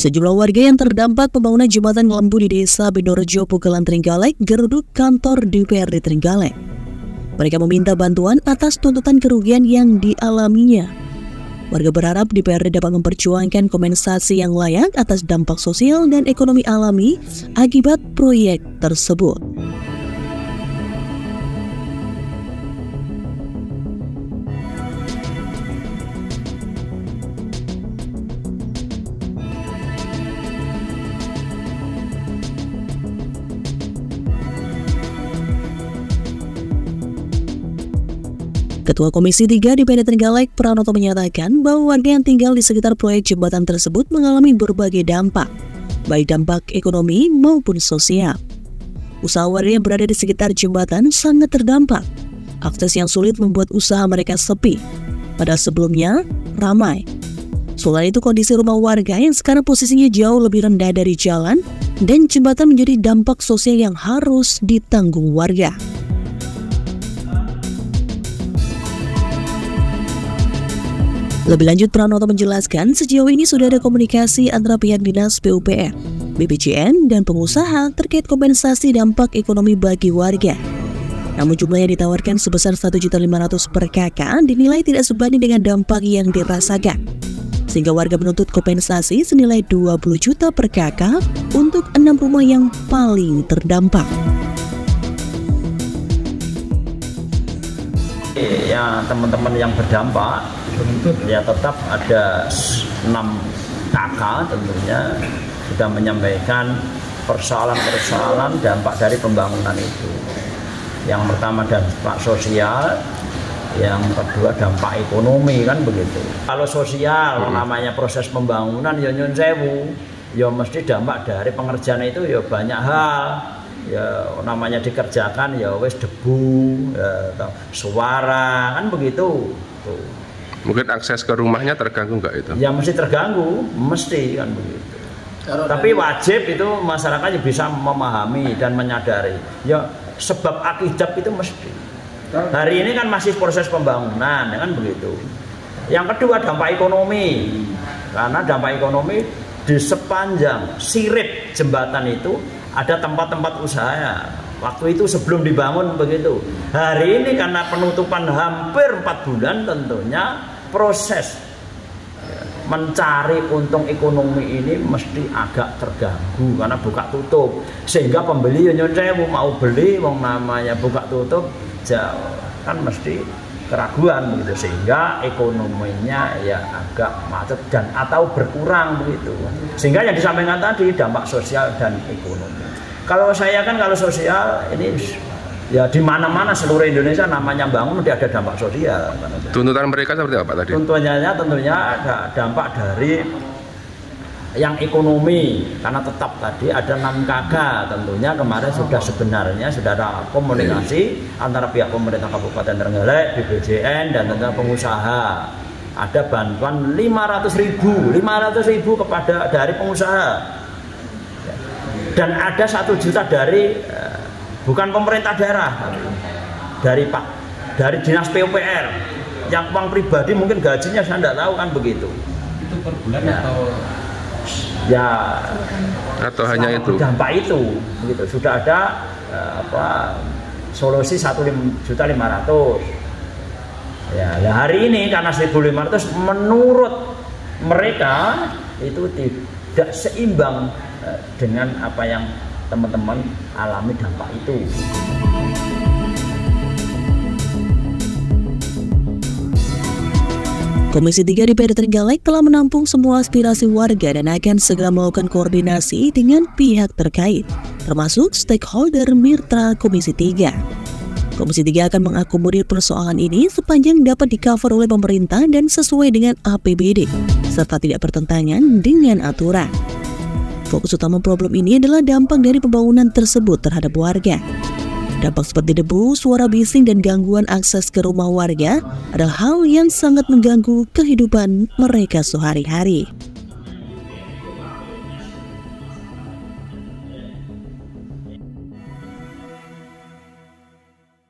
Sejumlah warga yang terdampak pembangunan jembatan Lembu di Desa Bendorejo, Pugelan, Trenggalek, geruduk kantor DPRD Trenggalek. Mereka meminta bantuan atas tuntutan kerugian yang dialaminya. Warga berharap DPRD dapat memperjuangkan kompensasi yang layak atas dampak sosial dan ekonomi alami akibat proyek tersebut. Ketua Komisi 3 DPRD Trenggalek, Pranoto, menyatakan bahwa warga yang tinggal di sekitar proyek jembatan tersebut mengalami berbagai dampak, baik dampak ekonomi maupun sosial. Usaha warga yang berada di sekitar jembatan sangat terdampak. Akses yang sulit membuat usaha mereka sepi, padahal sebelumnya ramai. Selain itu, kondisi rumah warga yang sekarang posisinya jauh lebih rendah dari jalan dan jembatan menjadi dampak sosial yang harus ditanggung warga. Lebih lanjut, Pranoto menjelaskan sejauh ini sudah ada komunikasi antara pihak Dinas PUPR, BPJN, dan pengusaha terkait kompensasi dampak ekonomi bagi warga. Namun jumlah yang ditawarkan sebesar 1.500.000 per KK dinilai tidak sebanding dengan dampak yang dirasakan. Sehingga warga menuntut kompensasi senilai 20 juta per KK untuk 6 rumah yang paling terdampak. Ya, teman-teman yang berdampak ya tetap ada 6 KK tentunya sudah menyampaikan persoalan-persoalan dampak dari pembangunan itu. Yang pertama dampak sosial, yang kedua dampak ekonomi, kan begitu. Kalau sosial namanya proses pembangunan ya nyun sewu, ya mesti dampak dari pengerjaan itu ya banyak hal. Ya namanya dikerjakan ya wes debu, ya, suara, kan begitu. Tuh. Mungkin akses ke rumahnya terganggu nggak itu? Ya mesti terganggu, mesti kan begitu. Tapi wajib itu masyarakat bisa memahami dan menyadari. Ya sebab akibat itu mesti. Hari ini kan masih proses pembangunan, ya kan begitu. Yang kedua dampak ekonomi, karena dampak ekonomi di sepanjang sirip jembatan itu ada tempat-tempat usaha. Waktu itu sebelum dibangun begitu. Hari ini karena penutupan hampir 4 bulan tentunya proses mencari untung ekonomi ini mesti agak terganggu karena buka tutup. Sehingga pembeli nyun sewu mau beli wong namanya buka tutup jauh, kan mesti keraguan begitu, sehingga ekonominya ya agak macet dan atau berkurang begitu. Sehingga yang disampaikan tadi dampak sosial dan ekonomi. Kalau saya kan kalau sosial ini ya di mana-mana seluruh Indonesia namanya bangun udah ada dampak sosial. Tuntutan mereka seperti apa tadi? Tuntutannya tentunya ada dampak dari yang ekonomi, karena tetap tadi ada 6 KK tentunya kemarin sebenarnya sudah ada komunikasi antara pihak pemerintah Kabupaten Trenggalek, BPJN, dan tentunya pengusaha. Ada bantuan 500.000 kepada dari pengusaha, dan ada 1 juta dari bukan pemerintah daerah, dari dinas PUPR, yang uang pribadi mungkin gajinya saya tidak tahu, kan begitu. Itu per bulan ya. Atau hanya itu dampak itu begitu. Sudah ada solusi 1.500.000 ya. Hari ini karena 1.500 menurut mereka itu tidak seimbang dengan apa yang teman-teman alami dampak itu. Komisi 3 DPRD Trenggalek telah menampung semua aspirasi warga dan akan segera melakukan koordinasi dengan pihak terkait, termasuk stakeholder mitra Komisi 3. Komisi 3 akan mengakomodir persoalan ini sepanjang dapat di-cover oleh pemerintah dan sesuai dengan APBD, serta tidak bertentangan dengan aturan. Fokus utama problem ini adalah dampak dari pembangunan tersebut terhadap warga. Dampak seperti debu, suara bising, dan gangguan akses ke rumah warga adalah hal yang sangat mengganggu kehidupan mereka sehari-hari.